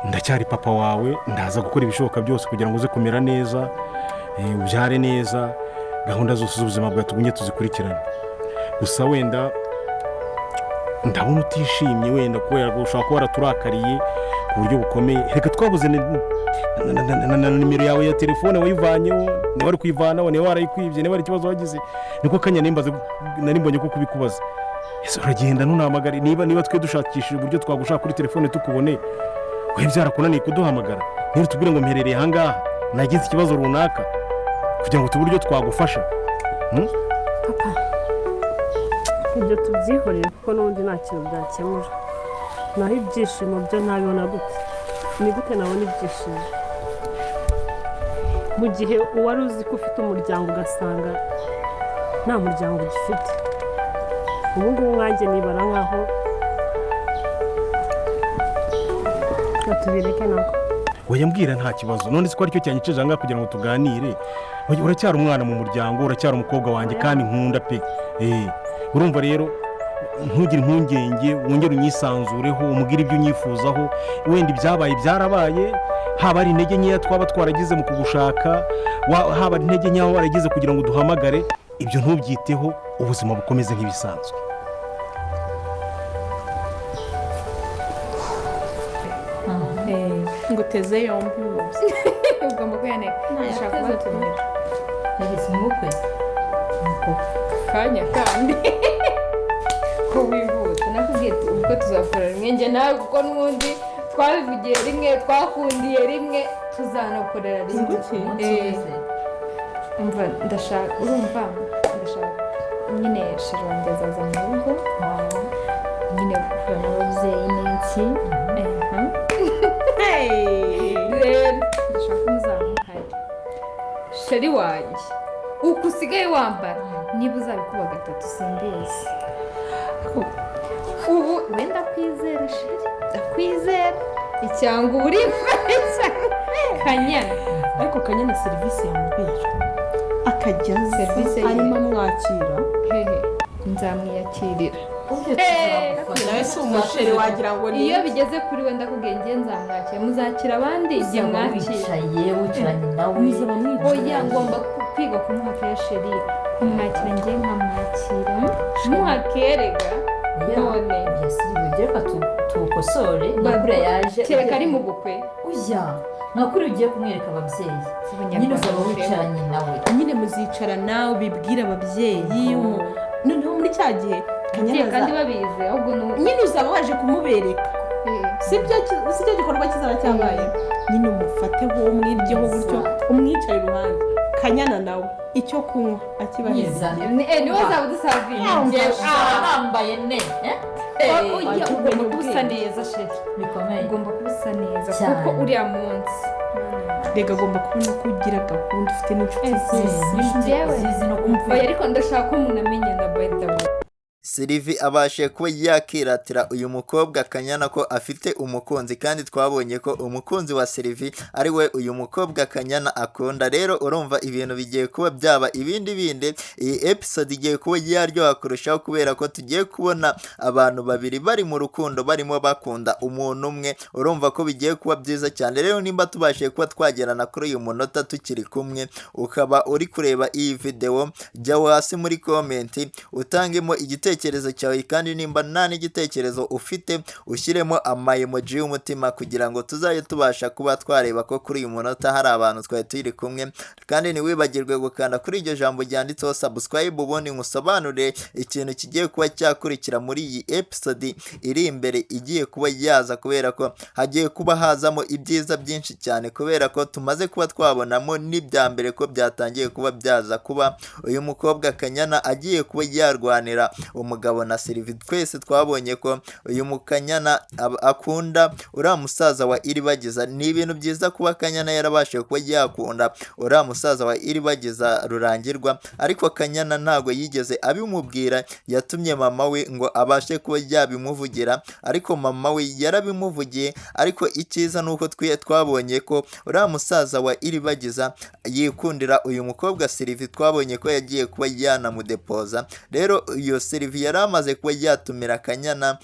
ndacyari papa wawe, ndaza gukora ibishoboka byose kugira ngo uze kumera neza, ubyare neza, gahunda zose z'ubuzima bwawe tugumye tuzikurikirane. Gusa wenda ndabona utishimye, wenda kubera ko ushobora kuba waraturakariye ku buryo bukomeye. Reka twabuze na nimero yawe ya telefone wayivanyeho, niba wari kuyivanaho, niba warayikwibye, niba ari ikibazo wagize, niko kanyana nari mbonye ko kubikubaza. Ese uragenda ntunahamagare, niba twe dushakishije uburyo twagushaka kuri telefone tukubone, we byarakunaniye kuduhamagara, niba tubwire ngo mperereye ahangaha nagize ikibazo runaka kugira ngo tubure uburyo twagufasha. Papa, ibyo tubyihorere kuko n'ubundi nta kintu byakemura. Naho ibyishimo byo ntabibona gute? Ni gute nabona ibyishimo mu gihe uwari uzi ko ufite umuryango ugasanga nta muryango ugifite? Ubu ngubu mwanjye nibara nkaho tubireke nako. Oya mbwira nta kibazo, none se ko aricyo cyanyiceje ahangaha kugira ngo tuganire. Uracyari umwana mu muryango, uracyari umukobwa wanjye kandi nkunda pe. Urumva rero ntugire impungenge, wongere unyisanzureho, umubwire ibyo unyifuzaho. Wenda ibyabaye byarabaye, haba ari intege nkeya twaba twaragize mu kugushaka, haba ari intege nkeya waragize kugira ngo duhamagare, ibyo ntubyiteho, ubuzima bukomeze nk'ibisanzwe. nguteze yombi ugomba kuyaneka ndashaka kubatumira nageze umukwe kanya kandi ko wihuta nakubwiye ubwo tuzakora rimwe njye nawe kuko n'ubundi twabivugiye rimwe, twakundiye rimwe, tuzanakorera rimwe. Umva ndashaka nyine shira wanjye azaza mu rugo nyine kuva n'ababyeyi n'iki rero ndashaka muzamuhari sheri wanjye uko usigaye wambara, niba uzabikuba gatatu simbizi. Ubu wenda kwizera sheri, ndakwizera icyangwa uri kanyana. ariko kanyana serivisi yamubera akajya serivisi arimo amwakira, nzamwiyakirira. nawe si umusheri wagira ngo ni iyo bigeze kuri we ndakubwiye ngiye nzamwakira, muzakira abandi igihe mwakira. wicaranye nawe oya ngomba kwiga kumuha kesheri, kumwakira ngiye nkamwakira muhakerega none reka tukosore nakure yaje kereka ari mu bukwe. uya nakuri ugiye kumwereka ababyeyi, nyine uzaba wicaranye nawe, nyine muzicara nawe bibwira ababyeyi. noneho muri cya gihe kandi babizi ahubwo nyine uzaba waje kumubereka, si cyo gikorwa kizaba cyabaye. nyine umufateho umwiryeho gutyo, umwicare iruhande, kanyana nawe icyo kunywa akibaheza niwe uzaba udusaviriye arambaye ne ugomba kubusa neza sheri, ugomba kubusa neza kuko uriya munsi rega agomba kubona ko ugira gahunda, ufite n'inshuti zizi no kumva. ariko ndashaka ko umuntu amenya na by the way Sylvie abashe kuba yakiratira uyu mukobwa Kanyana ko afite umukunzi, kandi twabonye ko umukunzi wa Sylvie ari we uyu mukobwa Kanyana akunda. Rero urumva ibintu bigiye kuba byaba ibindi. Iyi episode igiye kuba yaryoha kurushaho kubera ko tugiye kubona abantu babiri bari mu rukundo, barimo bakunda umuntu umwe. Urumva ko bigiye kuba byiza cyane. Rero nimba tubashe kuba twagerana kuri uyu munota tukiri kumwe, ukaba uri kureba iyi video, jya hasi muri comment utangemo igitekerezo cyawe, kandi nimba nta n'igitekerezo ufite ushyiremo amayemoji y'umutima kugira ngo tuzajye tubasha kuba twareba ko kuri uyu munota hari abantu twari turi kumwe. Kandi ntiwibagirwe gukanda kuri iryo jambo ryanditseho subscribe, ubundi ngusobanurire ikintu kigiye kuba cyakurikira muri iyi episode iri imbere igiye kuba yaza, kubera ko hagiye kuba hazamo ibyiza byinshi cyane, kubera ko tumaze kuba twabonamo n'ibya mbere ko byatangiye kuba byaza kuba uyu mukobwa Kanyana agiye kuba yarwanira umugabo na Sylvie. Twese twabonye ko uyu mukanyana akunda uriya musaza wa Iribagiza. Ni ibintu byiza kuba Kanyana yarabashije kuba yakunda uriya musaza wa Iribagiza Rurangirwa, ariko Kanyana ntago yigeze abimubwira, yatumye mama we ngo abashe kuba yabimuvugira, ariko mama we yarabimuvugiye. Ariko icyiza nuko twabonye ko uriya musaza wa Iribagiza yikundira uyu mukobwa Sylvie, twabonye ko yagiye kuba yanamudepoza. Rero iyo Sylvie yari amaze kuba yatumira Kanyana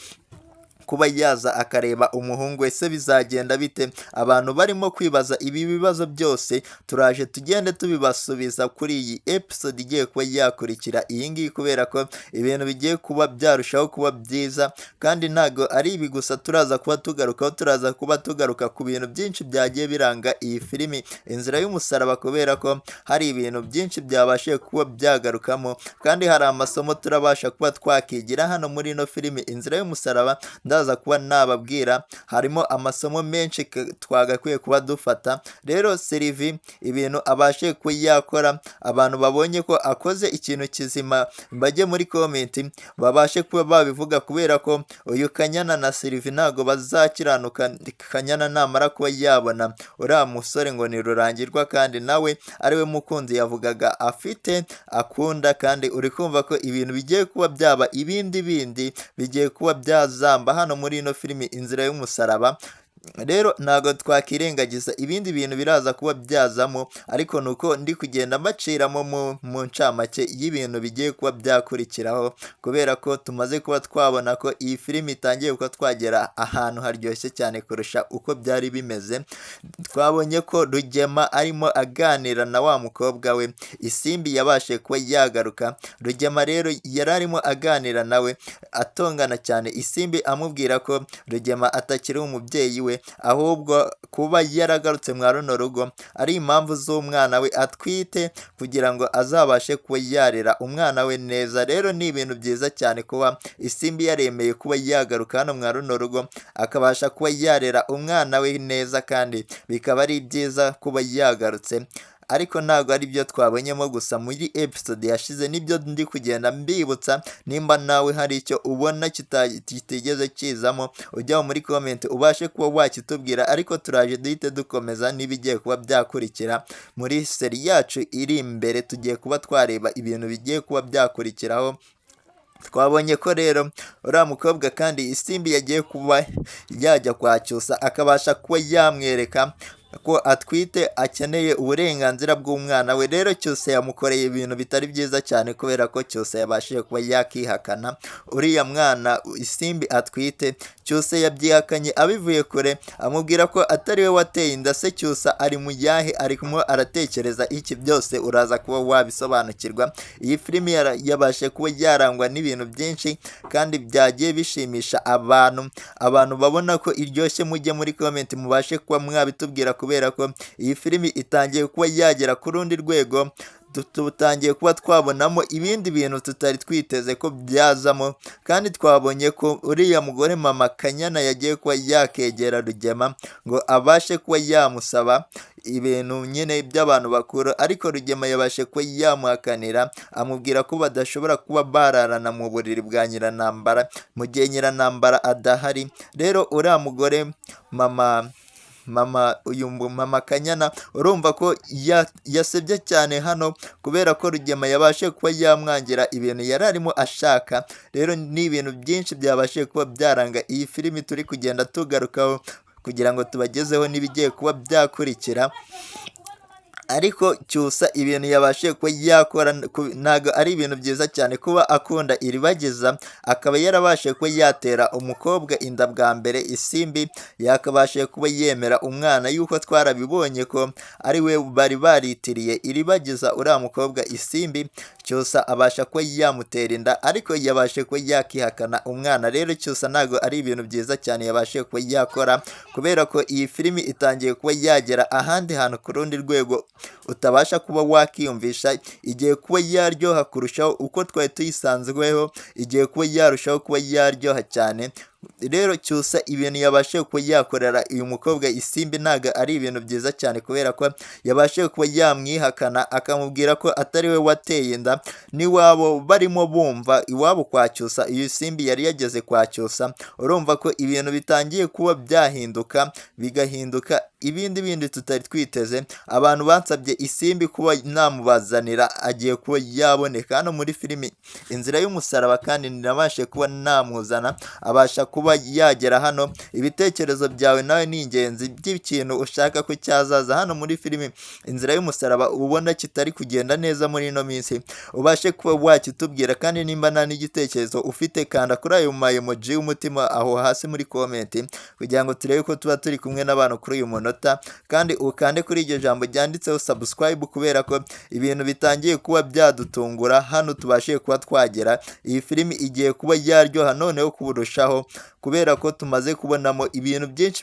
kuba yaza akareba umuhungu we, se bizagenda bite? Abantu barimo kwibaza ibi bibazo byose turaje tugende tubibasubiza kuri iyi episode igiye kuba yakurikira iyi ngiyi, kubera ko ibintu bigiye kuba byarushaho kuba byiza. Kandi ntago ari ibi gusa turaza kuba tugarukaho, turaza kuba tugaruka ku bintu byinshi byagiye biranga iyi filimi Inzira y'Umusaraba, kubera ko hari ibintu byinshi byabashije kuba byagarukamo, kandi hari amasomo turabasha kuba twakigira hano muri ino filimi Inzira y'Umusaraba. Ndaza kuba nababwira harimo amasomo menshi twagakwiye kuba dufata. Rero Sylvie ibintu abashe kuyakora, abantu babonye ko akoze ikintu kizima bajye muri comment babashe kuba babivuga, kubera ko uyu Kanyana na Sylvie ntago bazakiranuka. Kanyana namara kuba yabona uriya musore ngo ni Rurangirwa, kandi nawe ariwe mukunzi yavugaga afite akunda, kandi uri kumva ko ibintu bigiye kuba byaba ibindi bigiye kuba byazamba hano muri ino filimi Inzira y'Umusaraba. Rero ntago twakirengagiza ibindi bintu biraza kuba byazamo, ariko nuko ndi kugenda mbaciramo mu ncamake y'ibintu bigiye kuba byakurikiraho, kubera ko tumaze kuba twabona ko iyi filimi itangiye kuba twagera ahantu haryoshye cyane kurusha uko byari bimeze. Twabonye ko Rugema arimo aganira na wa mukobwa we, Isimbi yabashe kuba yagaruka. Rugema rero yari arimo aganira nawe atongana cyane, Isimbi amubwira ko Rugema atakiri umubyeyi we, ahubwo kuba yaragarutse mwa runo rugo ari impamvu z'umwana we atwite, kugira ngo azabashe kuba yarera umwana we neza. Rero ni ibintu byiza cyane kuba Isimbi yaremeye kuba yagaruka hano mwa runo rugo, akabasha kuba yarera umwana we neza, kandi bikaba ari byiza kuba yagarutse. Ariko ntabwo ari byo twabonyemo gusa muri episode yashize, nibyo ndi kugenda mbibutsa. Nimba nawe hari icyo ubona kitigeze kizamo, ujya muri comment ubashe kuba wakitubwira, ariko turaje duhite dukomeza n'ibigiye kuba byakurikira muri seri yacu iri imbere. Tugiye kuba twareba ibintu bigiye kuba byakurikiraho. Twabonye ko rero uriya mukobwa kandi Isimbi yagiye kuba yajya kwa Cyusa, akabasha kuba yamwereka ko atwite akeneye uburenganzira bw'umwana we. Rero Cyusa yamukoreye ibintu bitari byiza cyane, kubera ko Cyusa yabashije kuba yakihakana uriya mwana Isimbi atwite. Cyusa yabyihakanye abivuye kure, amubwira ko atari we wateye inda. Se Cyusa ari mu yahe, arimo aratekereza iki? Byose uraza kuba wabisobanukirwa. Iyi filimi yabashe kuba yarangwa n'ibintu byinshi kandi byagiye bishimisha abantu babona ko iryoshye. Mujye muri comment mubashe kuba mwabitubwira, kubera ko iyi filimi itangiye kuba yagera ku rundi rwego. Tutangiye kuba twabonamo ibindi bintu tutari twiteze ko byazamo, kandi twabonye ko uriya mugore mama Kanyana yagiye kuba yakegera Rugema ngo abashe kuba yamusaba ibintu nyine by'abantu bakuru, ariko Rugema yabashe kuba yamuhakanira, amubwira ko badashobora kuba bararana mu buriri bwa Nyiranambara mu gihe Nyiranambara adahari. Rero uriya mugore mama Kanyana urumva ko yasebye cyane hano, kubera ko Rugema yabashe kuba yamwangira ibintu yari arimo ashaka. Rero ni ibintu byinshi byabashe kuba byaranga iyi filimi turi kugenda tugarukaho, kugira ngo tubagezeho n'ibigiye kuba byakurikira. Ariko Cyusa ibintu yabashe kuba yakora ntago ari ibintu byiza cyane, kuba akunda iribagiza akaba yarabashe kuba yatera umukobwa inda bwa mbere Isimbi, yakabashe kuba yemera umwana, yuko twarabibonye ko ari we bari baritiriye iribagiza uriya mukobwa Isimbi. Cyusa abasha kuba yamutera inda, ariko yabashe kuba yakihakana umwana. Rero Cyusa ntago ari ibintu byiza cyane yabashe kuba yakora, kubera ko iyi filimi itangiye kuba yagera ahandi hantu ku rundi rwego utabasha kuba wakiyumvisha. Igiye kuba yaryoha kurushaho uko twari tuyisanzweho, igiye kuba yarushaho kuba yaryoha cyane. Rero Cyusa ibintu yabashe kuba yakorera uyu mukobwa Isimbi ntago ari ibintu byiza cyane, kubera ko yabashe kuba yamwihakana, akamubwira ko atari we wateye inda. N'iwabo barimo bumva iwabo kwa Cyusa, uyu Isimbi yari yageze kwa Cyusa. Urumva ko ibintu bitangiye kuba byahinduka, bigahinduka ibindi tutari twiteze. Abantu bansabye Isimbi kuba namubazanira, agiye kuba yaboneka hano muri filimi Inzira y'Umusaraba, kandi nabashe kuba namuzana, abasha kuba yagera hano. Ibitekerezo byawe nawe ni ingenzi by'ikintu ushaka ko cyazaza hano muri filimi Inzira y'Umusaraba ubona kitari kugenda neza muri ino minsi, ubashe kuba wakitubwira, kandi nimba nta n'igitekerezo ufite kanda kuri ayo emoji y'umutima aho hasi muri komenti kugira ngo turebe ko tuba turi kumwe n'abantu kuri uyu munota, kandi ukande kuri iryo jambo ryanditseho subscribe kubera ko ibintu bitangiye kuba byadutungura hano tubashe kuba twagera. Iyi filimi igiye kuba yaryoha noneho kuburushaho kubera ko tumaze kubonamo ibintu byinshi